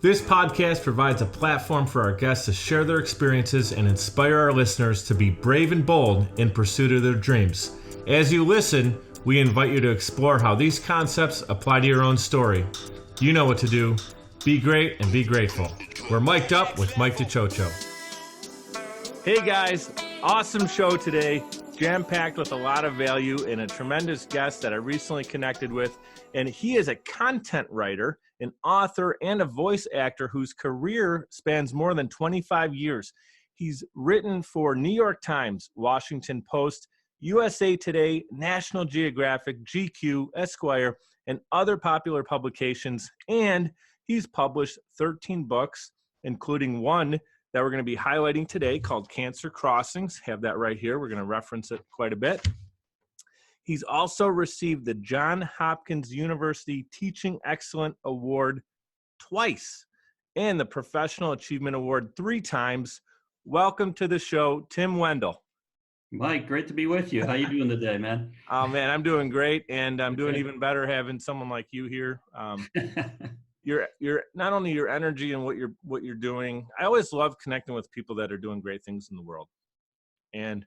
This podcast provides a platform for our guests to share their experiences and inspire our listeners to be brave and bold in pursuit of their dreams. As you listen, we invite you to explore how these concepts apply to your own story. You know what to do. Be great and be grateful. We're mic'd up with Mike DiCioccio. Hey guys, awesome show today. Jam-packed with a lot of value and a tremendous guest that I recently connected with. And he is a content writer, an author, and a voice actor whose career spans more than 25 years. He's written for New York Times, Washington Post, USA Today, National Geographic, GQ, Esquire, and other popular publications. And he's published 13 books, including one that we're going to be highlighting today called Cancer Crossings. Have that right here. We're going to reference it quite a bit. He's also received the Johns Hopkins University Teaching Excellence Award twice and the Professional Achievement Award 3 times. Welcome to the show, Tim Wendel. Mike, great to be with you. How you doing today, man? Oh, man, I'm doing great, and I'm doing even better having someone like you here. You're not only your energy and what you're doing. I always love connecting with people that are doing great things in the world, and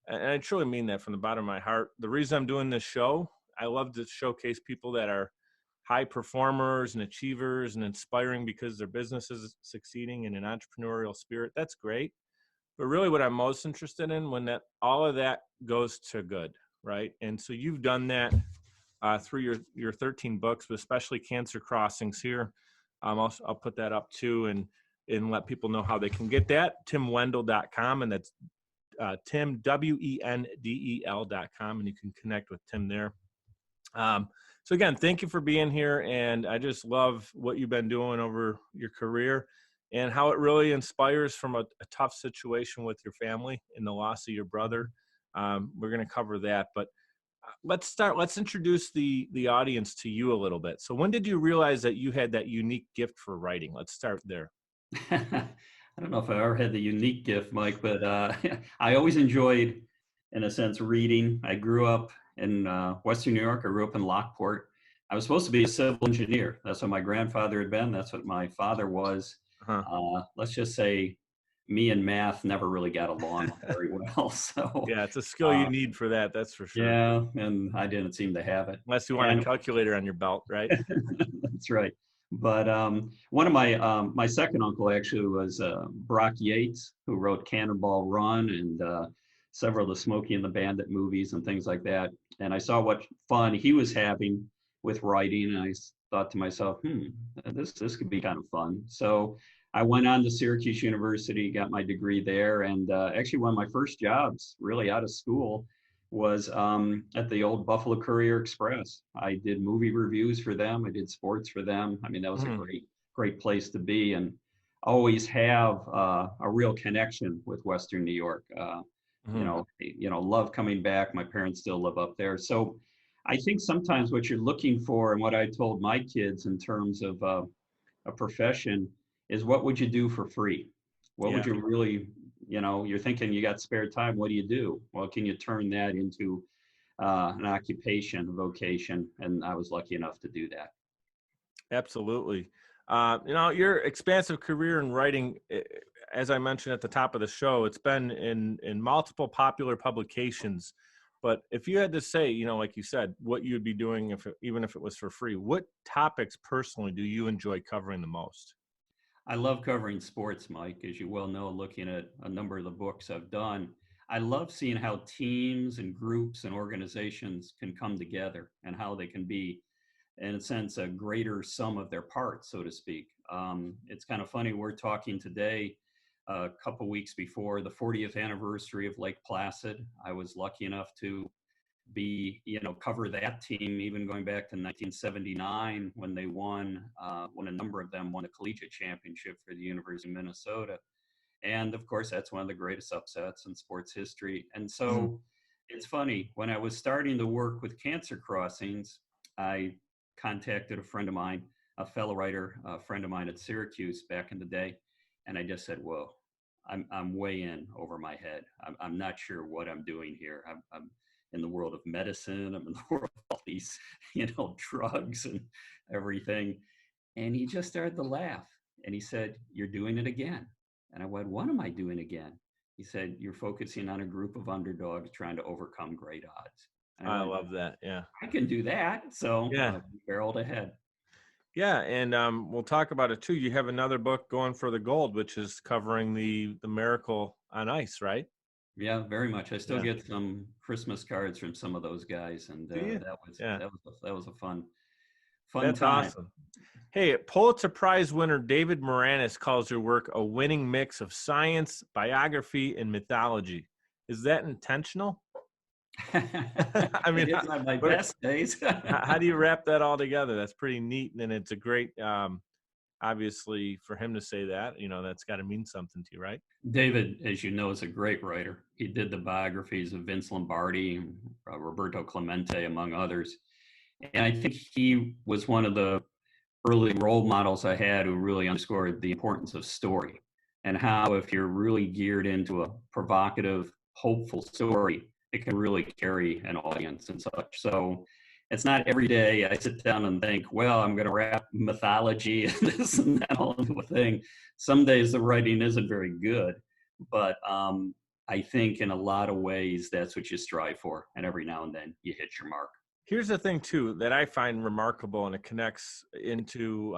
I truly mean that from the bottom of my heart. The reason I'm doing this show, I love to showcase people that are high performers and achievers and inspiring because their business is succeeding in an entrepreneurial spirit. That's great, but really, what I'm most interested in when that all of that goes to good, right? And so you've done that. Through your 13 books, but especially Cancer Crossings here. I'll put that up too and let people know how they can get that. TimWendel.com, and that's Tim, WENDEL.com, and you can connect with Tim there. So again, thank you for being here, and I just love what you've been doing over your career and how it really inspires from a tough situation with your family and the loss of your brother. We're going to cover that, but let's introduce the audience to you a little bit. So when did you realize that you had that unique gift for writing? Let's start there. I don't know if I ever had the unique gift, Mike, but I always enjoyed, in a sense, reading. I grew up in Western New York. I grew up in Lockport. I was supposed to be a civil engineer. That's what my grandfather had been. That's what my father was. Let's just say me and math never really got along very well. So yeah, it's a skill you need for that. That's for sure. Yeah, and I didn't seem to have it. Unless you want a calculator on your belt, right? That's right. But one of my second uncle actually was Brock Yates, who wrote Cannonball Run and several of the Smokey and the Bandit movies and things like that. And I saw what fun he was having with writing, and I thought to myself, this could be kind of fun. So I went on to Syracuse University, got my degree there, and actually one of my first jobs really out of school was at the old Buffalo Courier Express. I did movie reviews for them. I did sports for them. I mean, that was a great place to be, and always have a real connection with Western New York. Love coming back. My parents still live up there. So I think sometimes what you're looking for, and what I told my kids in terms of a profession, is what would you do for free? What would you really, you're thinking you got spare time, what do you do? Well, can you turn that into an occupation, a vocation? And I was lucky enough to do that. Absolutely. Your expansive career in writing, as I mentioned at the top of the show, it's been in multiple popular publications. But if you had to say, like you said, what you'd be doing even if it was for free, what topics personally do you enjoy covering the most? I love covering sports, Mike, as you well know, looking at a number of the books I've done. I love seeing how teams and groups and organizations can come together and how they can be, in a sense, a greater sum of their parts, so to speak. It's kind of funny, we're talking today, a couple weeks before the 40th anniversary of Lake Placid. I was lucky enough to cover that team, even going back to 1979 when they won, when a number of them won the collegiate championship for the University of Minnesota. And of course, that's one of the greatest upsets in sports history. And so it's funny, when I was starting to work with Cancer Crossings, I contacted a friend of mine, a fellow writer, a friend of mine at Syracuse back in the day. And I just said, whoa, I'm way in over my head. I'm not sure what I'm doing here. in the world of medicine. I'm in the world of all these, drugs and everything. And he just started to laugh. And he said, "You're doing it again." And I went, "What am I doing again?" He said, "You're focusing on a group of underdogs trying to overcome great odds." And I I went, love that. Yeah. "I can do that." So Yeah. barreled ahead. Yeah. And we'll talk about it too. You have another book, Going for the Gold, which is covering the miracle on ice, right? Yeah, very much. I still Yeah. get some Christmas cards from some of those guys, and Do you? that was Yeah. a fun That's time. awesome. Hey, Pulitzer Prize winner David Moranis calls your work a winning mix of science, biography, and mythology. Is that intentional? I mean, It is on my what, best days. how do you wrap that all together? That's pretty neat, and it's a great, obviously, for him to say that, that's got to mean something to you, right? David, as you know, is a great writer. He did the biographies of Vince Lombardi, Roberto Clemente, among others. And I think he was one of the early role models I had who really underscored the importance of story and how if you're really geared into a provocative, hopeful story, it can really carry an audience and such. So it's not every day I sit down and think, well, I'm going to wrap mythology and this and that all into a thing. Some days the writing isn't very good, but I think in a lot of ways that's what you strive for. And every now and then you hit your mark. Here's the thing, too, that I find remarkable, and it connects into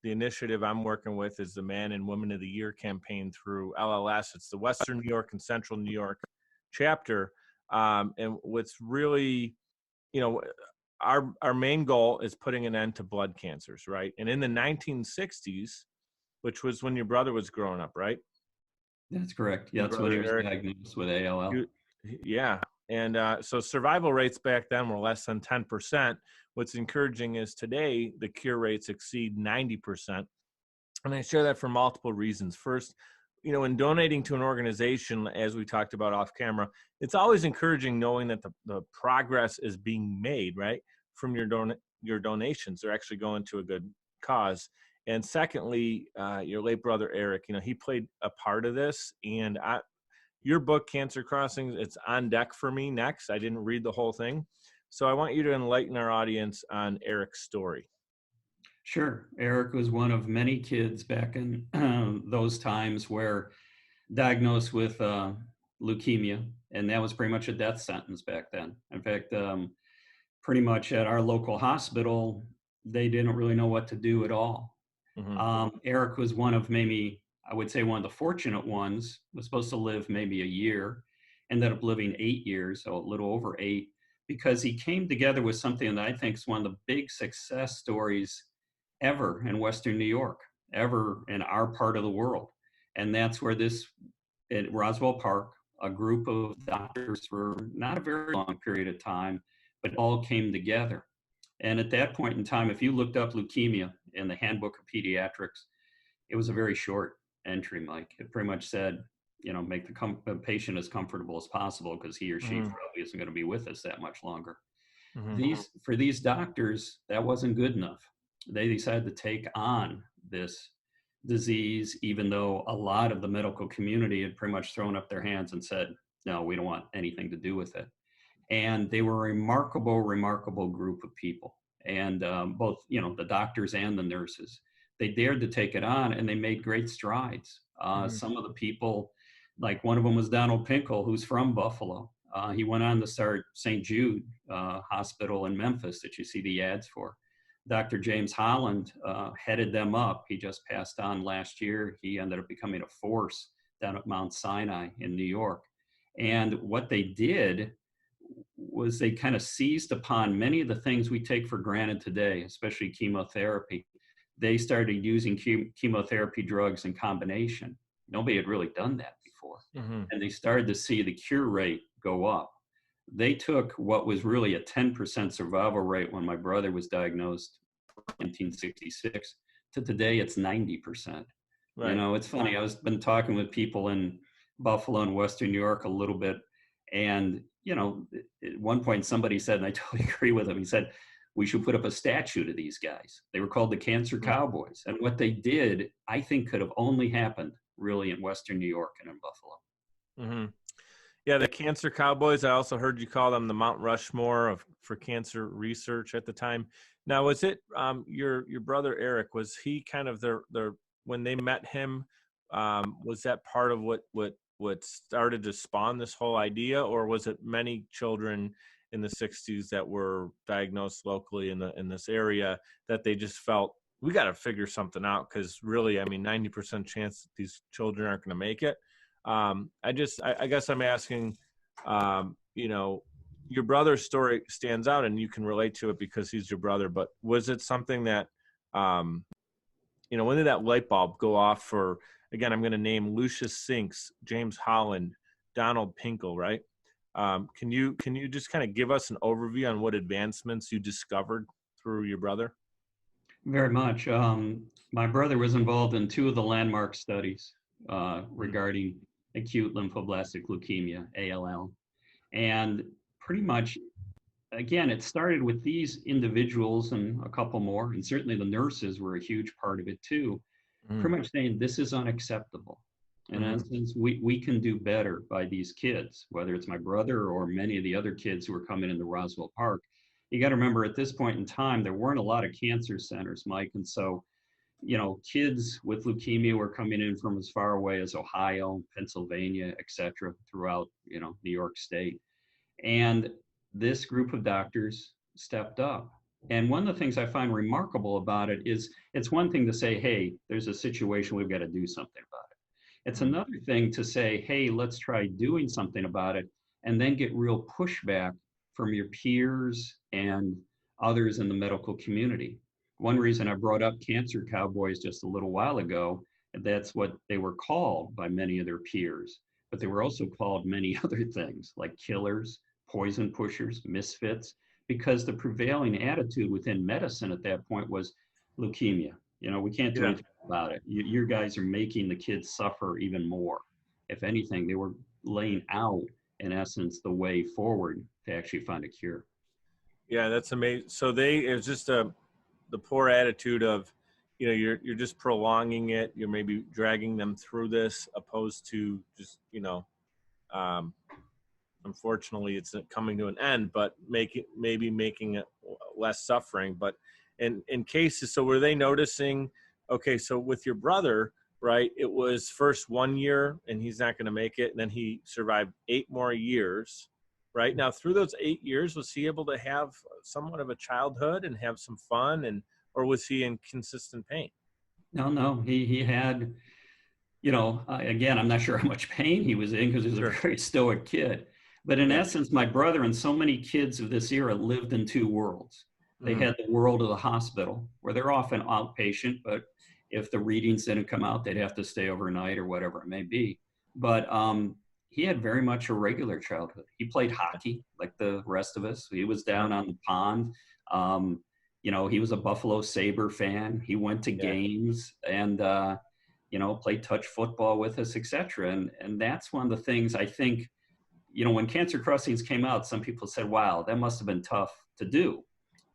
the initiative I'm working with is the Man and Woman of the Year campaign through LLS. It's the Western New York and Central New York chapter. And what's really, our main goal is putting an end to blood cancers, right? And in the 1960s, which was when your brother was growing up, right? That's correct. Yeah, Your that's when he brother was Eric. diagnosed with ALL. Yeah. And so survival rates back then were less than 10%. What's encouraging is today the cure rates exceed 90%. And I share that for multiple reasons. First, in donating to an organization, as we talked about off camera, it's always encouraging knowing that the progress is being made, right? From your donations. They're actually going to a good cause. And secondly, your late brother, Eric, he played a part of this. And your book, Cancer Crossings, it's on deck for me next. I didn't read the whole thing. So I want you to enlighten our audience on Eric's story. Sure. Eric was one of many kids back in those times where diagnosed with leukemia, and that was pretty much a death sentence back then. In fact, pretty much at our local hospital, they didn't really know what to do at all. Mm-hmm. Eric was one of maybe, I would say, one of the fortunate ones, was supposed to live maybe a year, ended up living 8 years, so a little over 8, because he came together with something that I think is one of the big success stories ever in Western New York, ever in our part of the world. And that's where at Roswell Park, a group of doctors for not a very long period of time, but all came together. And at that point in time, if you looked up leukemia in the Handbook of Pediatrics, it was a very short entry, Mike. It pretty much said, make the patient as comfortable as possible because he or she probably isn't going to be with us that much longer. Mm-hmm. For these doctors, that wasn't good enough. They decided to take on this disease, even though a lot of the medical community had pretty much thrown up their hands and said, no, we don't want anything to do with it. And they were a remarkable group of people. And both, the doctors and the nurses, they dared to take it on and they made great strides. Some of the people, like one of them was Donald Pinkel, who's from Buffalo. He went on to start St. Jude Hospital in Memphis that you see the ads for. Dr. James Holland headed them up. He just passed on last year. He ended up becoming a force down at Mount Sinai in New York. And what they did was they kind of seized upon many of the things we take for granted today, especially chemotherapy. They started using chemotherapy drugs in combination. Nobody had really done that before. Mm-hmm. And they started to see the cure rate go up. They took what was really a 10% survival rate when my brother was diagnosed in 1966 to today it's 90%. Right. It's funny. Been talking with people in Buffalo and Western New York a little bit. And, at one point somebody said, and I totally agree with him, he said, we should put up a statue to these guys. They were called the Cancer Cowboys. And what they did, I think could have only happened really in Western New York and in Buffalo. Mm-hmm. Yeah, the cancer cowboys. I also heard you call them the Mount Rushmore for cancer research at the time. Now, was it your brother Eric? Was he kind of their when they met him? Was that part of what started to spawn this whole idea, or was it many children in the '60s that were diagnosed locally in this area that they just felt we got to figure something out because really, I mean, 90% chance that these children aren't going to make it. I guess I'm asking, your brother's story stands out and you can relate to it because he's your brother, but was it something that, when did that light bulb go off for, again, I'm going to name Lucius Sinks, James Holland, Donald Pinkle, right? Can you just kind of give us an overview on what advancements you discovered through your brother? Very much. My brother was involved in two of the landmark studies regarding acute lymphoblastic leukemia, ALL. And pretty much, again, it started with these individuals and a couple more, and certainly the nurses were a huge part of it too, pretty much saying this is unacceptable. In essence, we can do better by these kids, whether it's my brother or many of the other kids who were coming into Roswell Park. You got to remember at this point in time, there weren't a lot of cancer centers, Mike. And so, kids with leukemia were coming in from as far away as Ohio, Pennsylvania, et cetera, throughout, New York State. And this group of doctors stepped up. And one of the things I find remarkable about it is it's one thing to say, hey, there's a situation, we've got to do something about it. It's another thing to say, hey, let's try doing something about it, and then get real pushback from your peers and others in the medical community. One reason I brought up cancer cowboys just a little while ago, that's what they were called by many of their peers, but they were also called many other things like killers, poison pushers, misfits, because the prevailing attitude within medicine at that point was leukemia. We can't do anything about it. You guys are making the kids suffer even more. If anything, they were laying out, in essence, the way forward to actually find a cure. Yeah, that's amazing. So it was just the poor attitude of, you're just prolonging it. You're maybe dragging them through this, opposed to just, unfortunately, it's coming to an end, but maybe making it less suffering. But in cases, so were they noticing? Okay, so with your brother, right? It was first 1 year, and he's not going to make it, and then he survived 8 more years. Right now, through those 8 years, was he able to have somewhat of a childhood and have some fun, or was he in consistent pain? No, he had, again, I'm not sure how much pain he was in because he was a very stoic kid. But in essence, my brother and so many kids of this era lived in two worlds. They had the world of the hospital, where they're often outpatient, but if the readings didn't come out, they'd have to stay overnight or whatever it may be. But he had very much a regular childhood. He played hockey like the rest of us. He was down on the pond. He was a Buffalo Sabre fan. He went to games and, played touch football with us, et cetera. And that's one of the things I think, when Cancer Crossings came out, some people said, wow, that must have been tough to do.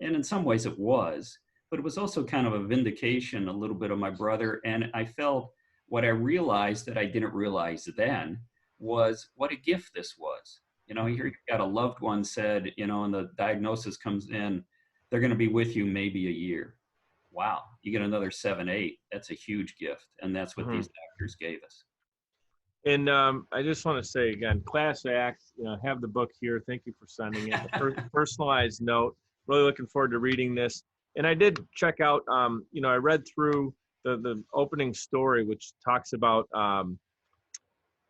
And in some ways it was, but it was also kind of a vindication, a little bit of my brother. And I felt what I realized that I didn't realize then was what a gift this was. Here you've got a loved one said, and the diagnosis comes in, they're going to be with you maybe a year. Wow. You get another 7, 8. That's a huge gift. And that's what these doctors gave us. And I just want to say again, class act, have the book here. Thank you for sending it. Personalized note. Really looking forward to reading this. And I did check out, I read through the opening story, which talks about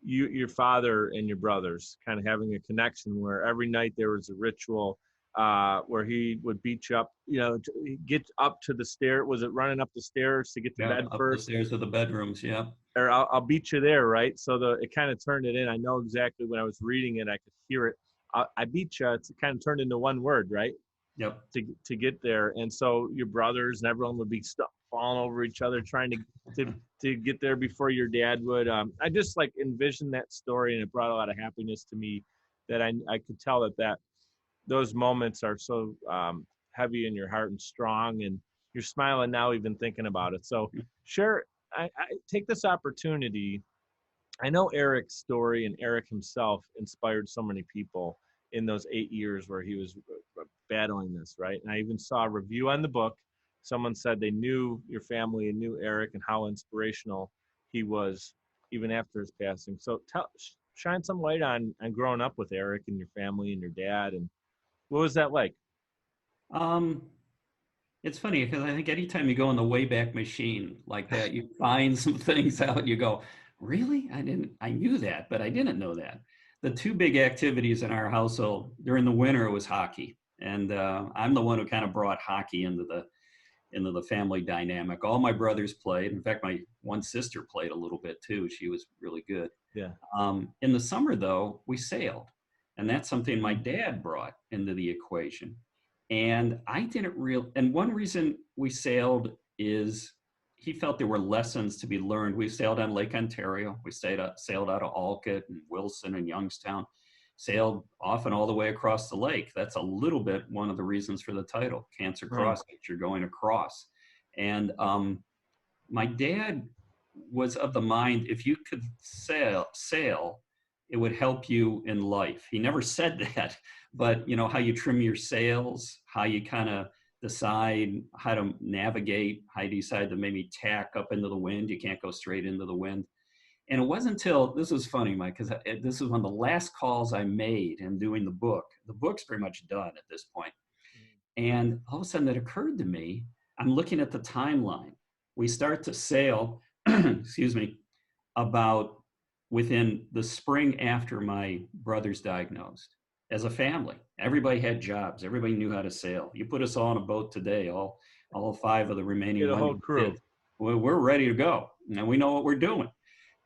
your father and your brothers kind of having a connection where every night there was a ritual where he would beat you up, get up to the stair. Was it running up the stairs to get to bed up first? The stairs to the bedrooms, yeah. Or I'll beat you there, right? So it kind of turned it in. I know exactly when I was reading it, I could hear it. I beat you. It's kind of turned into one word, right? Yep. To get there, and so your brothers and everyone would be falling over each other trying to get there before your dad would. I just envisioned that story, and it brought a lot of happiness to me. That I could tell that those moments are so heavy in your heart and strong, and you're smiling now even thinking about it. So, sure, I take this opportunity I know Eric's story, and Eric himself inspired so many people in those 8 years where he was battling this, right? And I even saw a review on the book. Someone said they knew your family and knew Eric and how inspirational he was even after his passing. So shine some light on growing up with Eric and your family and your dad, and what was that like? Um, it's funny because I think anytime you go in the Wayback Machine like that, you find some things out and you go, really? I knew that, but I didn't know that. The two big activities in our household during the winter was hockey. And I'm the one who kind of brought hockey into the family dynamic. All my brothers played. In fact, my one sister played a little bit too. She was really good. Yeah. In the summer, though, we sailed. And that's something my dad brought into the equation. And I didn't real. And one reason we sailed is he felt there were lessons to be learned. We sailed on Lake Ontario. We sailed out of Alcott and Wilson and Youngstown, sailed off and all the way across the lake. That's a little bit one of the reasons for the title, Cancer Right. Cross, you're going across. And my dad was of the mind, if you could sail, it would help you in life. He never said that, but you know how you trim your sails, how you kind of decide how to navigate, how you decide to maybe tack up into the wind. You can't go straight into the wind. And it wasn't until, this was funny, Mike, because this is one of the last calls I made in doing the book. The book's pretty much done at this point. And all of a sudden it occurred to me, I'm looking at the timeline. We start to sail, excuse me, about within the spring after my brother's diagnosed. As a family, everybody had jobs. Everybody knew how to sail. You put us all on a boat today, all five of the remaining Get a whole Wendel crew. kids, we're ready to go. And we know what we're doing.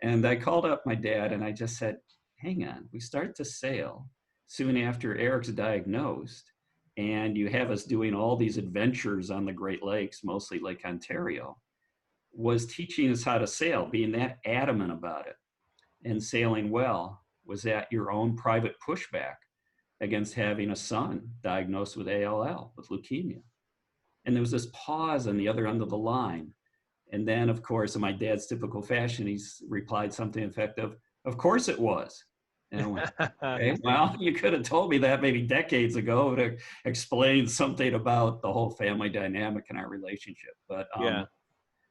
And I called up my dad and I just said, hang on, we start to sail soon after Eric's diagnosed. And you have us doing all these adventures on the Great Lakes, mostly Lake Ontario, was teaching us how to sail, being that adamant about it and sailing well. Was that your own private pushback against having a son diagnosed with ALL, with leukemia? And there was this pause on the other end of the line. And then, of course, in my dad's typical fashion, he's replied something effective, of course it was. And I went, okay, well, you could have told me that maybe decades ago to explain something about the whole family dynamic and our relationship. But Yeah.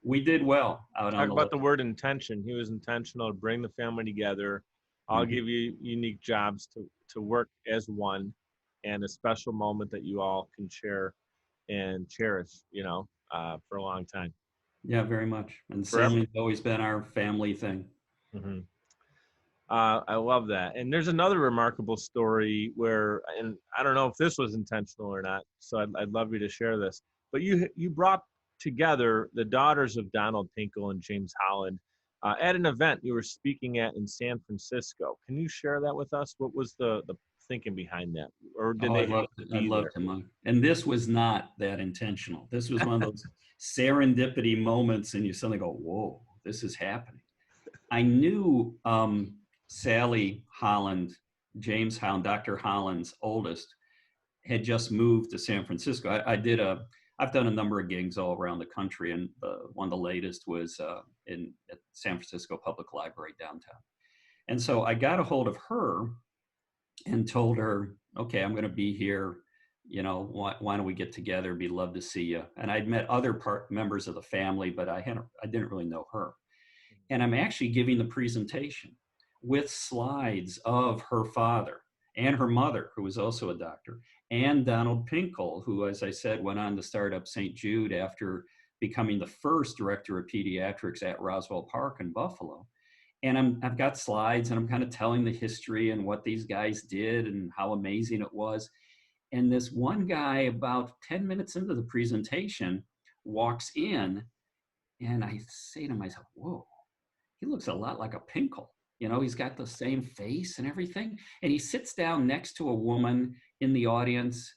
we did well out on Talk the about lake. the word intention. He was intentional to bring the family together. I'll Mhm. give you unique jobs to work as one, and a special moment that you all can share and cherish, for a long time. Yeah, very much. And Forever. sailing's always been our family thing. Hmm. I love that. And there's another remarkable story where, and I don't know if this was intentional or not, so I'd love you to share this. But you brought together the daughters of Donald Pinkle and James Holland at an event you were speaking at in San Francisco. Can you share that with us? What was the thinking behind that, or did Oh, they I'd happen love to I'd be love there? to, Mike. And this was not that intentional. This was one of those serendipity moments, and you suddenly go, "Whoa, this is happening." I knew Sally Holland, James Holland, Dr. Holland's oldest, had just moved to San Francisco. I've done a number of gigs all around the country, and one of the latest was at San Francisco Public Library downtown. And so I got a hold of her and told her, okay, I'm going to be here. You know, why don't we get together? Be love to see you. And I'd met other members of the family, but I didn't really know her. And I'm actually giving the presentation with slides of her father and her mother, who was also a doctor, and Donald Pinkle, who, as I said, went on to start up St. Jude after becoming the first director of pediatrics at Roswell Park in Buffalo. And I've got slides and I'm kind of telling the history and what these guys did and how amazing it was. And this one guy, about 10 minutes into the presentation, walks in, and I say to myself, whoa, he looks a lot like a Pinkle. You know, he's got the same face and everything. And he sits down next to a woman in the audience.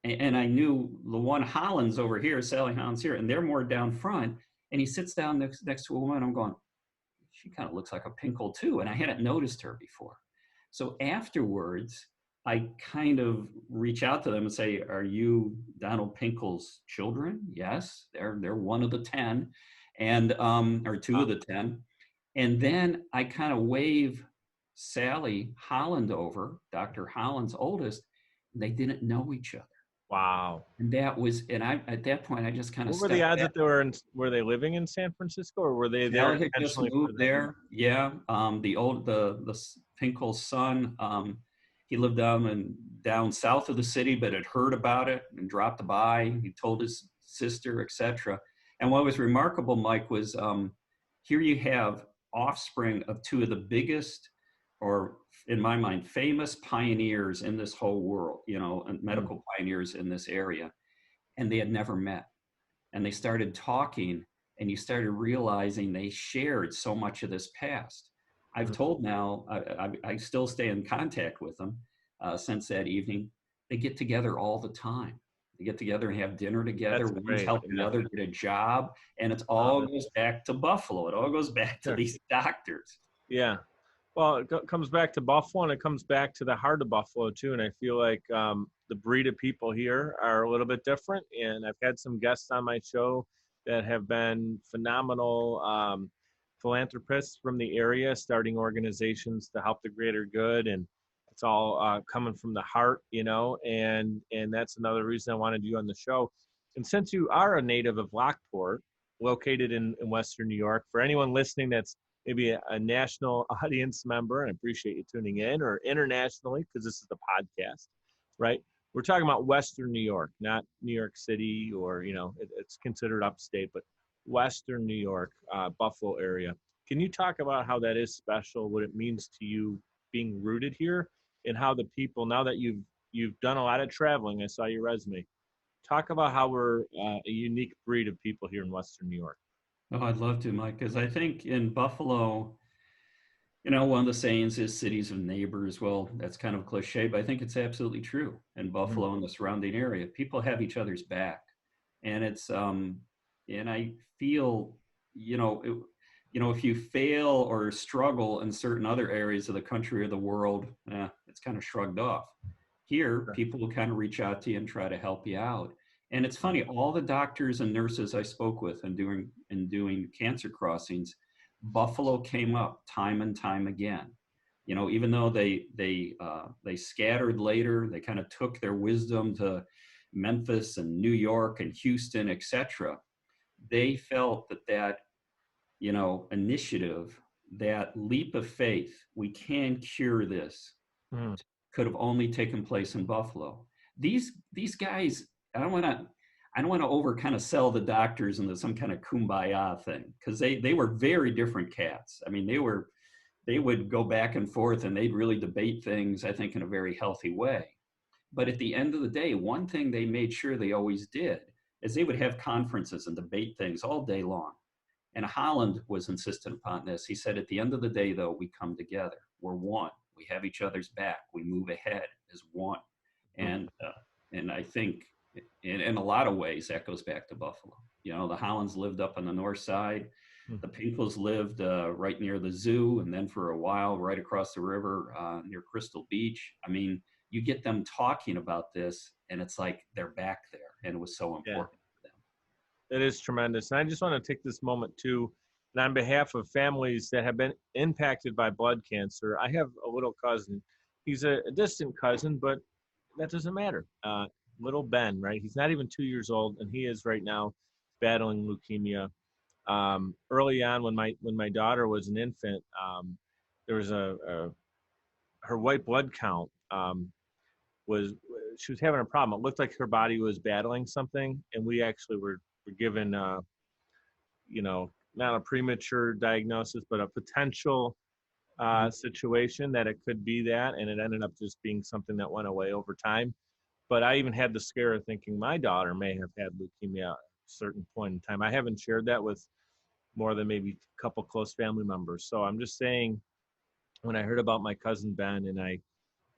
And I knew the one Holland's over here, Sally Holland's here, and they're more down front. And he sits down next to a woman. I'm going, she kind of looks like a Pinkle too. And I hadn't noticed her before. So afterwards, I kind of reach out to them and say, are you Donald Pinkle's children? Yes, they're one of the 10 and or two of the 10. And then I kind of wave Sally Holland over, Dr. Holland's oldest. They didn't know each other. Wow. And that was, and I, at that point, I just kind of What were the stepped odds back. that were they living in San Francisco, or were they there Sally had just intentionally for moved the? there. Yeah. The Pinkel's son, he lived down south of the city, but had heard about it and dropped by. He told his sister, etc. And what was remarkable, Mike, was here you have offspring of two of the biggest, or in my mind, famous pioneers in this whole world, and Mm. medical pioneers in this area, and they had never met. And they started talking, and you started realizing they shared so much of this past. I've Mm. told now, I still stay in contact with them since that evening. They get together all the time. They get together and have dinner together. That's One's great. helping the Yeah. other get a job, and it Wow, all goes back to Buffalo. It all goes back to sure. these doctors. Yeah. Well, comes back to Buffalo, and it comes back to the heart of Buffalo too. And I feel like the breed of people here are a little bit different. And I've had some guests on my show that have been phenomenal philanthropists from the area, starting organizations to help the greater good. And it's all coming from the heart, And that's another reason I wanted you on the show. And since you are a native of Lockport, located in Western New York, for anyone listening that's maybe a national audience member, and I appreciate you tuning in, or internationally, because this is the podcast, right? We're talking about Western New York, not New York City, or, it's considered upstate, but Western New York, Buffalo area. Can you talk about how that is special, what it means to you being rooted here, and how the people, now that you've done a lot of traveling, I saw your resume, talk about how we're a unique breed of people here in Western New York. Oh, I'd love to, Mike, because I think in Buffalo, one of the sayings is cities of neighbors. Well, that's kind of cliche, but I think it's absolutely true in Mhm. Buffalo and the surrounding area. People have each other's back. And and I feel, if you fail or struggle in certain other areas of the country or the world, it's kind of shrugged off. Here, Sure. people will kind of reach out to you and try to help you out. And it's Right. funny, all the doctors and nurses I spoke with and doing cancer crossings, Buffalo came up time and time again. Even though they scattered later, they kind of took their wisdom to Memphis and New York and Houston, etc. They felt that initiative, that leap of faith, we can cure this, Mhm. could have only taken place in Buffalo. These guys, I don't want to over kind of sell the doctors into some kind of kumbaya thing, because they were very different cats. I mean, they would go back and forth, and they'd really debate things, I think, in a very healthy way. But at the end of the day, one thing they made sure they always did is they would have conferences and debate things all day long. And Holland was insistent upon this. He said, at the end of the day, though, we come together. We're one. We have each other's back. We move ahead as one. Mhm. And I think in a lot of ways that goes back to Buffalo. The Hollands lived up on the north side. Mhm. The Pinkles lived right near the zoo, and then for a while right across the river near Crystal Beach. I mean, you get them talking about this, and it's like they're back there, and it was so Yeah. important for them. It is tremendous. And I just want to take this moment too, and on behalf of families that have been impacted by blood cancer, I have a little cousin. He's a distant cousin, but that doesn't matter. Little Ben, right? He's not even 2 years old, and he is right now battling leukemia. Early on, when my daughter was an infant, there was her white blood count was she was having a problem. It looked like her body was battling something, and we actually were given not a premature diagnosis, but a potential situation that it could be that, and it ended up just being something that went away over time. But I even had the scare of thinking my daughter may have had leukemia at a certain point in time. I haven't shared that with more than maybe a couple close family members. So I'm just saying, when I heard about my cousin Ben, and I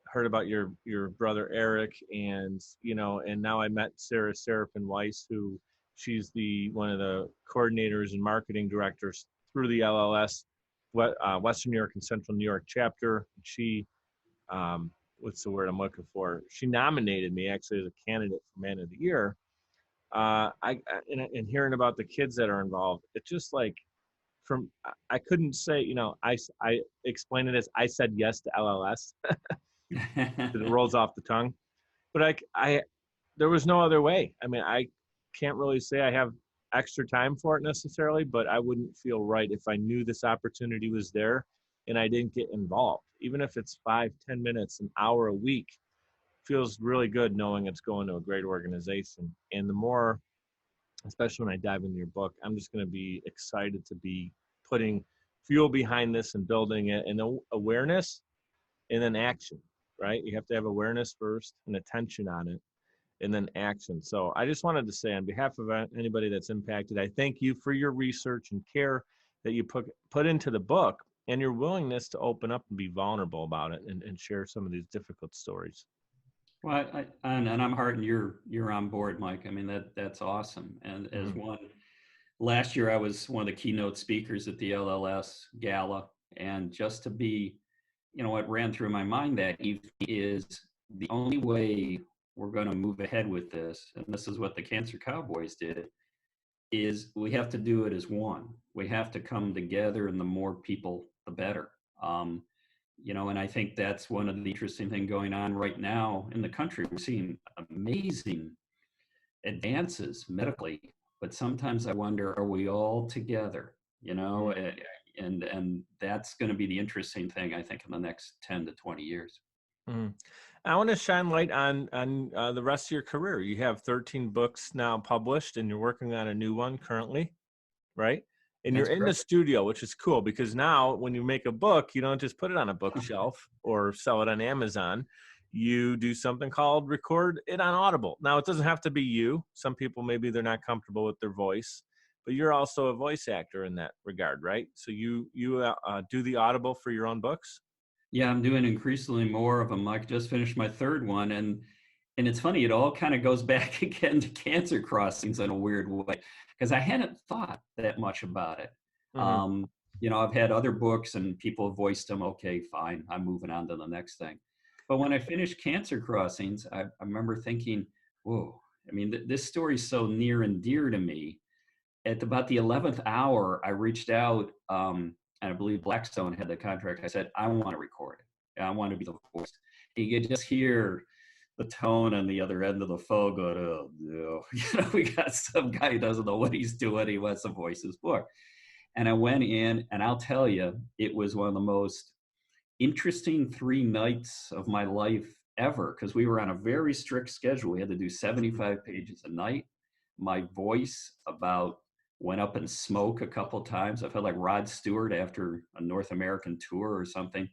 heard about your brother Eric, and now I met Sarah Seraphin Weiss, who she's the one of the coordinators and marketing directors through the LLS Western New York and Central New York chapter. She what's the word I'm looking for? She nominated me actually as a candidate for Man of the Year. And hearing about the kids that are involved, it's just like I couldn't say, I explain it as I said yes to LLS. It rolls off the tongue, but there was no other way. I mean, I can't really say I have extra time for it necessarily, but I wouldn't feel right if I knew this opportunity was there and I didn't get involved. Even if it's 5-10 minutes, an hour a week, feels really good knowing it's going to a great organization. And the more, especially when I dive into your book, I'm just going to be excited to be putting fuel behind this and building it, and awareness and then action, right? You have to have awareness first and attention on it, and then action. So I just wanted to say, on behalf of anybody that's impacted, I thank you for your research and care that you put into the book, and your willingness to open up and be vulnerable about it, and share some of these difficult stories. Well, and I'm heartened you're on board, Mike. I mean, that's awesome. And as last year, I was one of the keynote speakers at the LLS Gala, and just to be, what ran through my mind that evening is the only way we're going to move ahead with this, and this is what the Cancer Cowboys did, is we have to do it as one. We have to come together, and the more people, the better. And I think that's one of the interesting things going on right now in the country. We're seeing amazing advances medically, but sometimes I wonder, are we all together? And that's going to be the interesting thing, I think, in the next 10 to 20 years. I want to shine light on the rest of your career. You have 13 books now published, and you're working on a new one currently, right? And That's you're in correct. the studio, which is cool, because now when you make a book, you don't just put it on a bookshelf or sell it on Amazon. You do something called record it on Audible. Now, it doesn't have to be you. Some people, maybe they're not comfortable with their voice, but you're also a voice actor in that regard, right? So you do the Audible for your own books? Yeah, I'm doing increasingly more of them. I just finished my third one, and it's funny, it all kind of goes back again to Cancer Crossings in a weird way, because I hadn't thought that much about it. I've had other books and people have voiced them. Okay, fine, I'm moving on to the next thing. But when I finished Cancer Crossings, I remember thinking, whoa, I mean, this story is so near and dear to me. At about the 11th hour, I reached out, and I believe Blackstone had the contract. I said, I want to record it. I want to be the voice. And you could just hear the tone on the other end of the phone going, oh, no. We got some guy who doesn't know what he's doing. He wants to voice his book. And I went in, and I'll tell you, it was one of the most interesting 3 nights of my life ever, because we were on a very strict schedule. We had to do 75 pages a night. My voice went up in smoke a couple of times. I felt like Rod Stewart after a North American tour or something.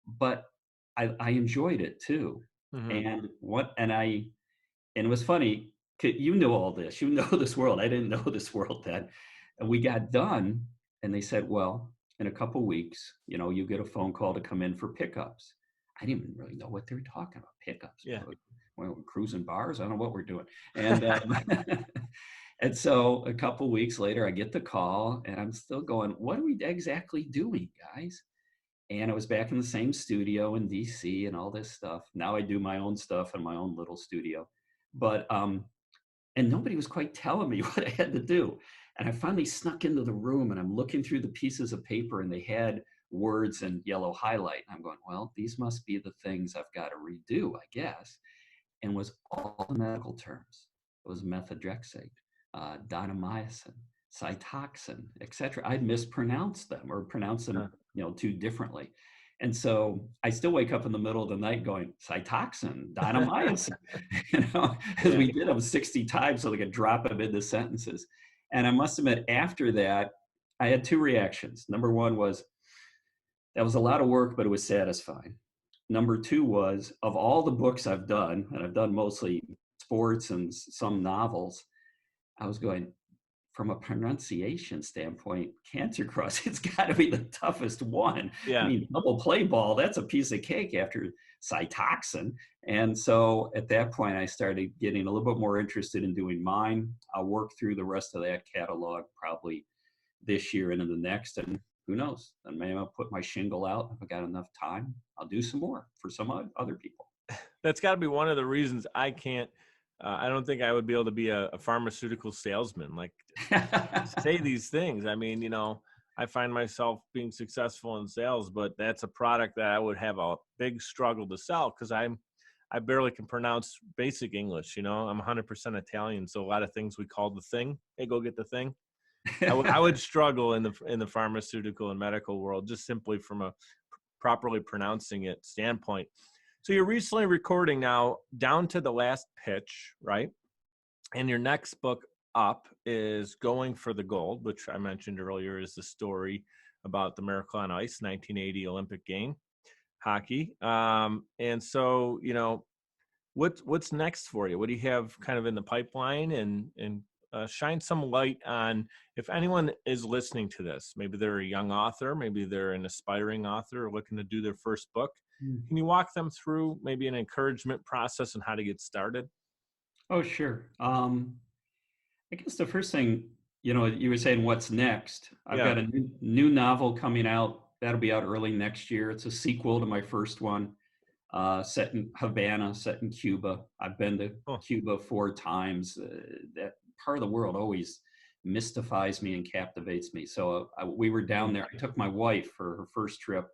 But I enjoyed it too. And it was funny. You know all this. You know this world. I didn't know this world then. And we got done, and they said, well, in a couple of weeks, you get a phone call to come in for pickups. I didn't even really know what they were talking about, pickups. Yeah. We're cruising bars. I don't know what we're doing. And and so a couple of weeks later, I get the call, and I'm still going, what are we exactly doing, guys? And I was back in the same studio in DC and all this stuff. Now I do my own stuff in my own little studio. But and nobody was quite telling me what I had to do. And I finally snuck into the room, and I'm looking through the pieces of paper, and they had words in yellow highlight. And I'm going, well, these must be the things I've got to redo, I guess. And it was all the medical terms. It was methotrexate, dynomycin, Cytoxin, etc. I'd mispronounced them or pronounced them, too differently. And so I still wake up in the middle of the night going, Cytoxin, dynomycin, because we did them 60 times so they could drop them into sentences. And I must admit, after that, I had 2 reactions. Number one was, that was a lot of work, but it was satisfying. Number 2 was, of all the books I've done, and I've done mostly sports and some novels, I was going, from a pronunciation standpoint, Cancer Cross, it's got to be the toughest one. Yeah. I mean, double play ball, that's a piece of cake after Cytoxin. And so at that point, I started getting a little bit more interested in doing mine. I'll work through the rest of that catalog probably this year and in the next. And who knows? Then maybe I'll put my shingle out. If I got enough time, I'll do some more for some other people. That's got to be one of the reasons I can't. I don't think I would be able to be a pharmaceutical salesman, like say these things. I mean, I find myself being successful in sales, but that's a product that I would have a big struggle to sell because I barely can pronounce basic English. I'm 100% Italian, so a lot of things we call the thing. Hey, go get the thing. I would struggle in the pharmaceutical and medical world just simply from a properly pronouncing it standpoint. So you're recently recording now Down to the Last Pitch, right? And your next book up is Going for the Gold, which I mentioned earlier is the story about the Miracle on Ice 1980 Olympic game hockey. And so, what's next for you? What do you have kind of in the pipeline, and shine some light on if anyone is listening to this, maybe they're a young author, maybe they're an aspiring author looking to do their first book. Can you walk them through maybe an encouragement process and how to get started? Oh, sure. I guess the first thing, you were saying what's next. I've Yeah. got a new novel coming out. That'll be out early next year. It's a sequel to my first one, set in Havana, set in Cuba. I've been to Cuba 4 times. That part of the world always mystifies me and captivates me. So we were down there. I took my wife for her first trip.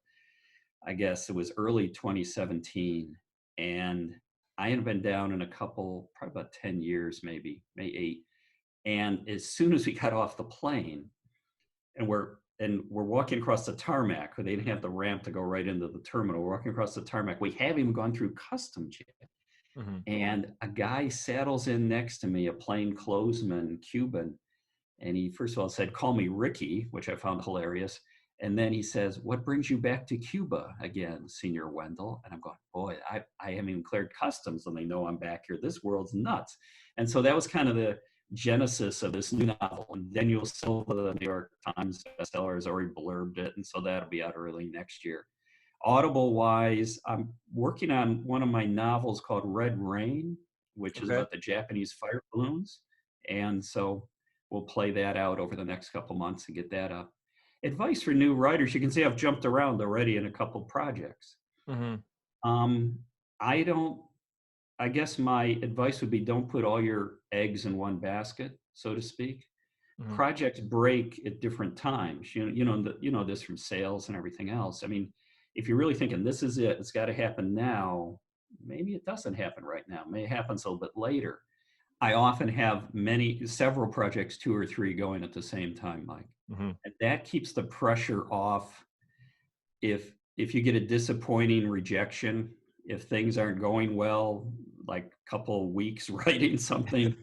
I guess it was early 2017. And I hadn't been down in probably about 10 years, maybe 8. And as soon as we got off the plane and we're walking across the tarmac, where they didn't have the ramp to go right into the terminal, we're walking across the tarmac. We haven't even gone through customs yet. Mm-hmm. And a guy saddles in next to me, a plainclothesman Cuban. And he, first of all, said, "Call me Ricky," which I found hilarious. And then he says, "What brings you back to Cuba again, Senior Wendell?" And I'm going, boy, I haven't even cleared customs and they know I'm back here. This world's nuts. And so that was kind of the genesis of this new novel. And Daniel Silva, the New York Times bestseller, has already blurbed it. And so that'll be out early next year. Audible wise, I'm working on one of my novels called Red Rain, which is about the Japanese fire balloons. And so we'll play that out over the next couple months and get that up. Advice for new writers: you can see I've jumped around already in a couple projects. Mm-hmm. I guess my advice would be don't put all your eggs in one basket, so to speak. Mm-hmm. Projects break at different times. You know this from sales and everything else. I mean, if you're really thinking this is it, it's got to happen now, maybe it doesn't happen right now. It may happen a little bit later. I often have several projects, 2 or 3 going at the same time, Mike. Mm-hmm. And that keeps the pressure off. If you get a disappointing rejection, if things aren't going well, like a couple of weeks writing something,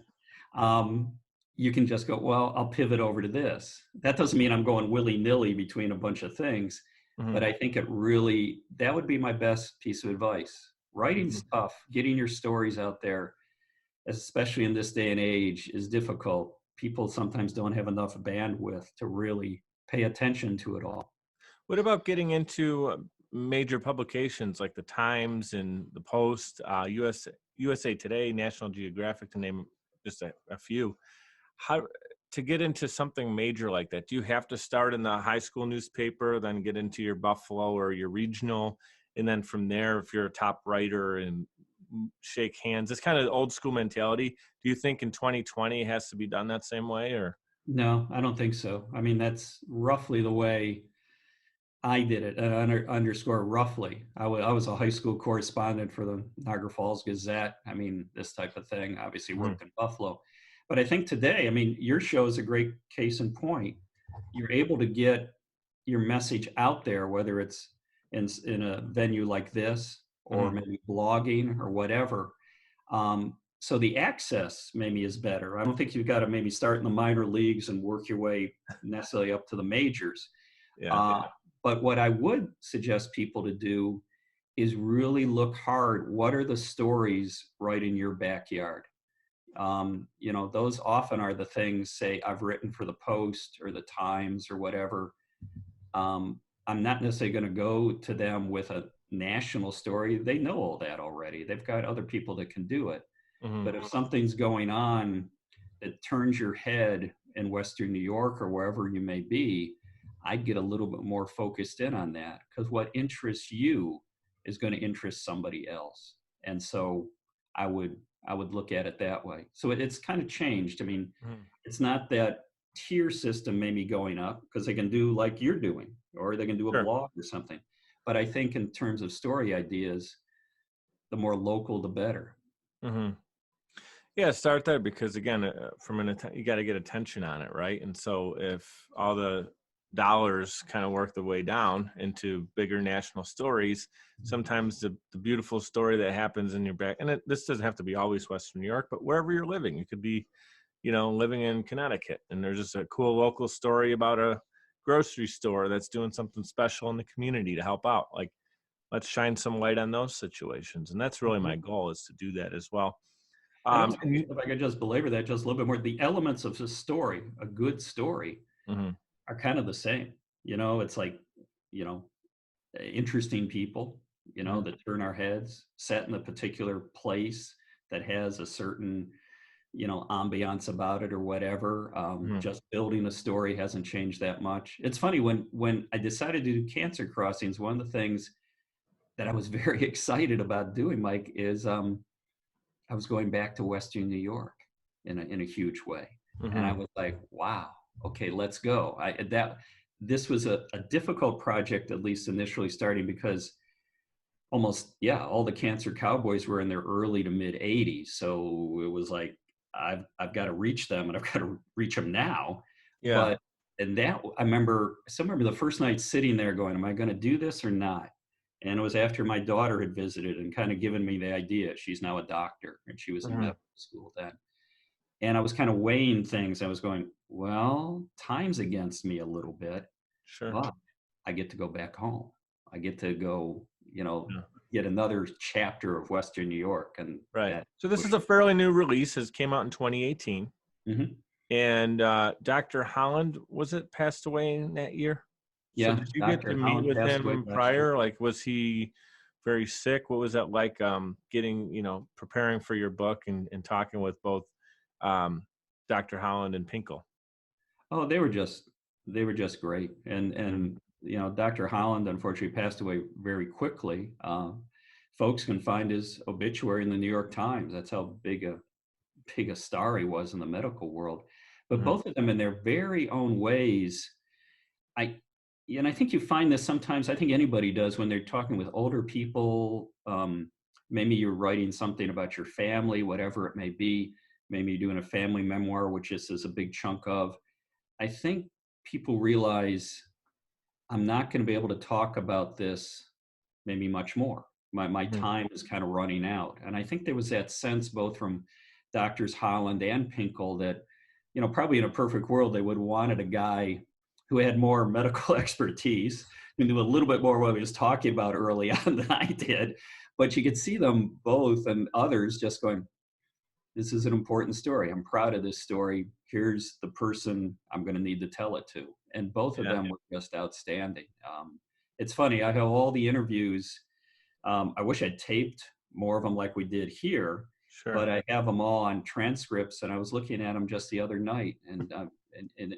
you can just go, well, I'll pivot over to this. That doesn't mean I'm going willy-nilly between a bunch of things, but I think that would be my best piece of advice. Writing's tough. Getting your stories out there, especially in this day and age, is difficult. People sometimes don't have enough bandwidth to really pay attention to it all. What about getting into major publications like the Times and the Post, USA Today, National Geographic, to name just a few? How to get into something major like that? Do you have to start in the high school newspaper, then get into your Buffalo or your regional, and then from there, if you're a top writer, and shake hands? It's kind of old school mentality. Do you think in 2020 it has to be done that same way, or? No, I don't think so. I mean, that's roughly the way I did it. Underscore roughly. I was a high school correspondent for the Niagara Falls Gazette. I mean, this type of thing. Obviously worked in Buffalo. But I think today, I mean, your show is a great case in point. You're able to get your message out there, whether it's in a venue like this or maybe blogging or whatever. So the access maybe is better. I don't think you've got to maybe start in the minor leagues and work your way necessarily up to the majors. But what I would suggest people to do is really look hard. What are the stories right in your backyard? Those often are the things, say, I've written for the Post or the Times or whatever. I'm not necessarily going to go to them with a national story. They know all that already. They've got other people that can do it. But if something's going on that turns your head in Western New York or wherever you may be, I'd get a little bit more focused in on that, because what interests you is going to interest somebody else. And so I would look at it that way. So it's kind of changed. I mean, it's not that tier system maybe going up because they can do like you're doing, or they can do a Sure. blog or something. But I think in terms of story ideas, the more local, the better. Mm-hmm. Yeah, start there because again, you got to get attention on it, right? And so if all the dollars kind of work their way down into bigger national stories, sometimes the beautiful story that happens in your back, and this doesn't have to be always Western New York, but wherever you're living, you could be, living in Connecticut, and there's just a cool local story about a grocery store that's doing something special in the community to help out. Like, let's shine some light on those situations, and that's really my goal, is to do that as well. And if I could just belabor that just a little bit more, the elements of the story, a good story, Mm-hmm. are kind of the same. It's like, interesting people, Mm-hmm. that turn our heads, set in a particular place that has a certain, ambiance about it or whatever. Mm-hmm. Just building a story hasn't changed that much. It's funny, when I decided to do Cancer Crossings, one of the things that I was very excited about doing, Mike, is I was going back to Western New York in a huge way. And I Mm-hmm. was like, wow, okay, let's go. This was a difficult project, at least initially starting, because all the cancer cowboys were in their early to mid 80s. So it was like, I've got to reach them, and I've got to reach them now. Yeah. But, and that, I still remember the first night sitting there going, am I going to do this or not? And it was after my daughter had visited and kind of given me the idea. She's now a doctor, and she was in Mm-hmm. medical school then. And I was kind of weighing things. I was going, well, time's against me a little bit, Sure. but I get to go back home. I get to go, Yeah. get another chapter of Western New York. And Right. So this is a fairly new release. It came out in 2018. Mm-hmm. And Dr. Holland, was it, passed away in that year? Yeah, So did you get Dr. to meet Holland with passed away him last prior? year. Like, was he very sick? What was that like, getting, preparing for your book and talking with both Dr. Holland and Pinkel? Oh, they were just great. And Dr. Holland unfortunately passed away very quickly. Folks can find his obituary in the New York Times. That's how big a star he was in the medical world. But Mm-hmm. both of them, in their very own ways, I think you find this sometimes. I think anybody does when they're talking with older people. Maybe you're writing something about your family, whatever it may be. Maybe you're doing a family memoir, which this is a big chunk of. I think people realize I'm not going to be able to talk about this maybe much more. My Mm-hmm. time is kind of running out. And I think there was that sense both from Doctors Holland and Pinkel that, probably in a perfect world, they would have wanted a guy who had more medical expertise, who knew a little bit more what he was talking about early on than I did. But you could see them both and others just going, this is an important story. I'm proud of this story. Here's the person I'm going to need to tell it to. And both of them were just outstanding. It's funny. I have all the interviews. I wish I'd taped more of them like we did here, Sure. but I have them all on transcripts, and I was looking at them just the other night. And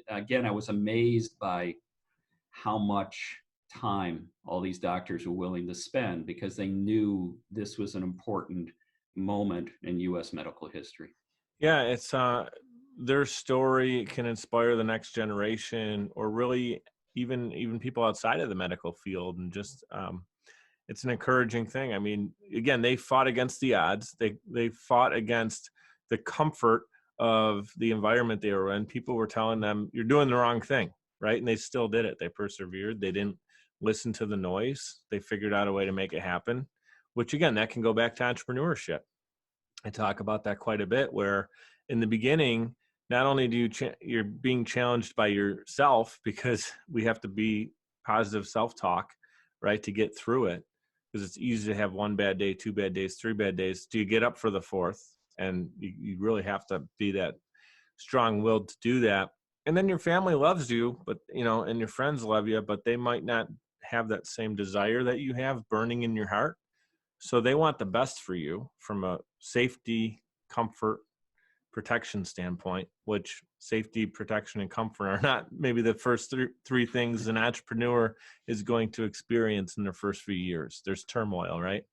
again, I was amazed by how much time all these doctors were willing to spend because they knew this was an important moment in U.S. medical history. Yeah, it's their story can inspire the next generation, or really even people outside of the medical field, and just it's an encouraging thing. I mean, again, they fought against the odds. They fought against the comfort of the environment they were in. People were telling them, "You're doing the wrong thing," right? And they still did it. They persevered. They didn't listen to the noise. They figured out a way to make it happen. Which again, that can go back to entrepreneurship. I talk about that quite a bit, where in the beginning, not only do you're being challenged by yourself, because we have to be positive self-talk, right, to get through it, because it's easy to have one bad day, two bad days, three bad days. Do you get up for the fourth? And you really have to be that strong-willed to do that. And then your family loves you, but and your friends love you, but they might not have that same desire that you have burning in your heart. So they want the best for you from a safety, comfort, protection standpoint, which safety, protection, and comfort are not maybe the first three things an entrepreneur is going to experience in their first few years. There's turmoil, right?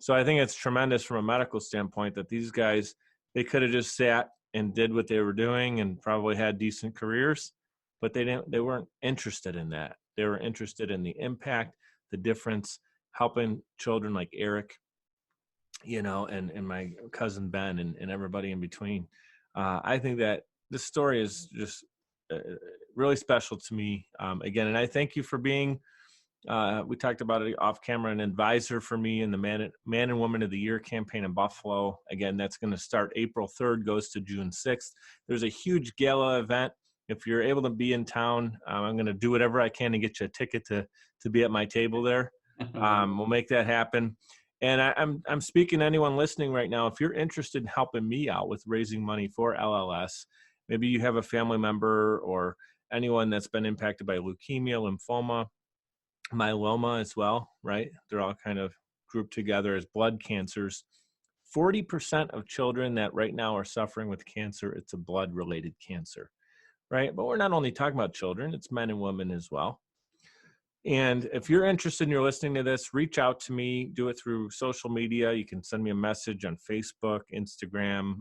So I think it's tremendous from a medical standpoint that these guys, they could have just sat and did what they were doing and probably had decent careers, but they weren't interested in that. They were interested in the impact, the difference, helping children like Eric, and my cousin Ben and everybody in between. I think that this story is just really special to me. Again, and I thank you for being, we talked about it off camera, an advisor for me in the Man and Woman of the Year campaign in Buffalo. Again, that's going to start April 3rd, goes to June 6th. There's a huge gala event. If you're able to be in town, I'm going to do whatever I can to get you a ticket to be at my table there. We'll make that happen. And I'm speaking to anyone listening right now. If you're interested in helping me out with raising money for LLS, maybe you have a family member or anyone that's been impacted by leukemia, lymphoma, myeloma as well, right? They're all kind of grouped together as blood cancers. 40% of children that right now are suffering with cancer, it's a blood-related cancer, right? But we're not only talking about children, it's men and women as well. And if you're interested and you're listening to this, reach out to me, do it through social media. You can send me a message on Facebook, Instagram,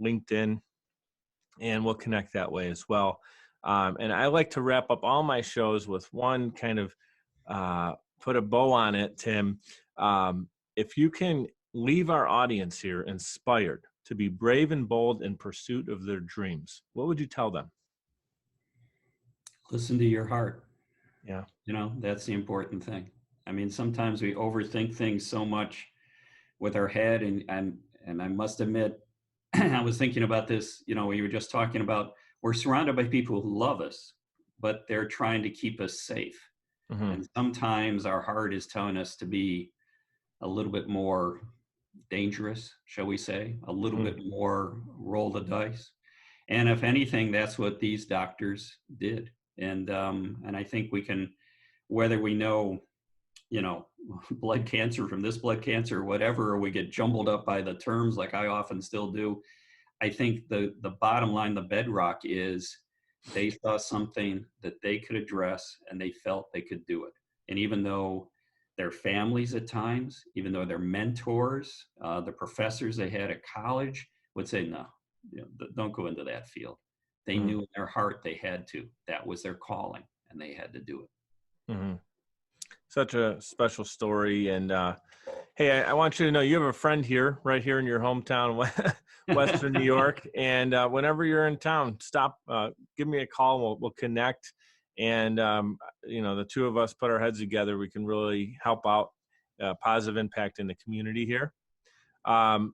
LinkedIn, and we'll connect that way as well. And I like to wrap up all my shows with one kind of put a bow on it, Tim. If you can leave our audience here inspired to be brave and bold in pursuit of their dreams, what would you tell them? Listen to your heart. Yeah. That's the important thing. I mean, sometimes we overthink things so much with our head, and I must admit, I was thinking about this, we were just talking about, we're surrounded by people who love us, but they're trying to keep us safe. Mm-hmm. And sometimes our heart is telling us to be a little bit more dangerous, shall we say, a little bit more roll the dice. And if anything, that's what these doctors did. And I think we can, whether we know, blood cancer from this blood cancer or whatever, or we get jumbled up by the terms like I often still do, I think the bottom line, the bedrock is they saw something that they could address and they felt they could do it. And even though their families at times, even though their mentors, the professors they had at college would say, no, don't go into that field. They knew in their heart they had to. That was their calling, and they had to do it. Mm-hmm. Such a special story. And hey, I want you to know you have a friend here, right here in your hometown, Western New York. And whenever you're in town, stop, give me a call. We'll connect. And, the two of us put our heads together. We can really help out positive impact in the community here. So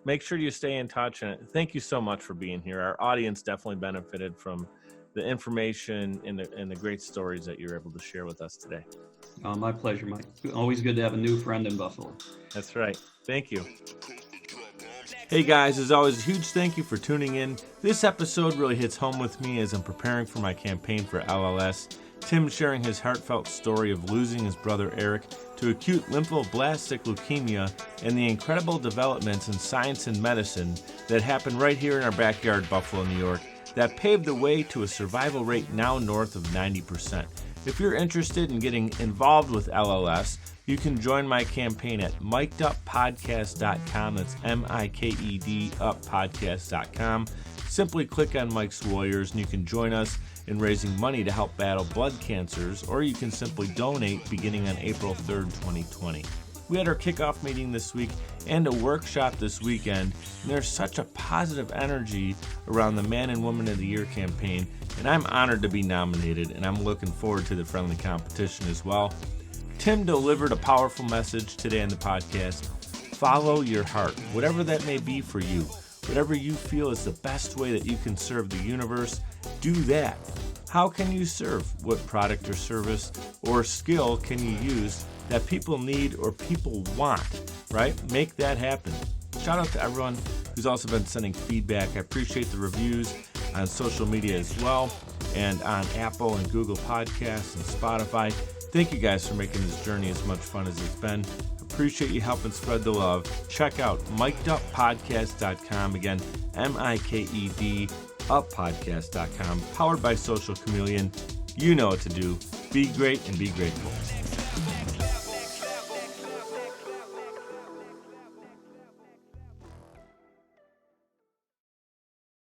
make sure you stay in touch. And thank you so much for being here. Our audience definitely benefited from the information and the great stories that you're able to share with us today. Oh, my pleasure, Mike. Always good to have a new friend in Buffalo. That's right. Thank you. Hey guys, as always, a huge thank you for tuning in. This episode really hits home with me as I'm preparing for my campaign for LLS. Tim sharing his heartfelt story of losing his brother Eric to acute lymphoblastic leukemia and the incredible developments in science and medicine that happened right here in our backyard, Buffalo, New York, that paved the way to a survival rate now north of 90%. If you're interested in getting involved with LLS, you can join my campaign at mikeduppodcast.com. That's MIKED uppodcast.com. Simply click on Mike's Warriors and you can join us in raising money to help battle blood cancers, or you can simply donate beginning on April 3rd, 2020. We had our kickoff meeting this week and a workshop this weekend, and there's such a positive energy around the Man and Woman of the Year campaign, and I'm honored to be nominated, and I'm looking forward to the friendly competition as well. Tim delivered a powerful message today on the podcast. Follow your heart, whatever that may be for you. Whatever you feel is the best way that you can serve the universe, do that. How can you serve? What product or service or skill can you use that people need or people want, right? Make that happen. Shout out to everyone who's also been sending feedback. I appreciate the reviews on social media as well, and on Apple and Google Podcasts and Spotify. Thank you guys for making this journey as much fun as it's been. Appreciate you helping spread the love. Check out mikeduppodcast.com. Again, MIKED uppodcast.com. Powered by Social Chameleon. You know what to do. Be great and be grateful.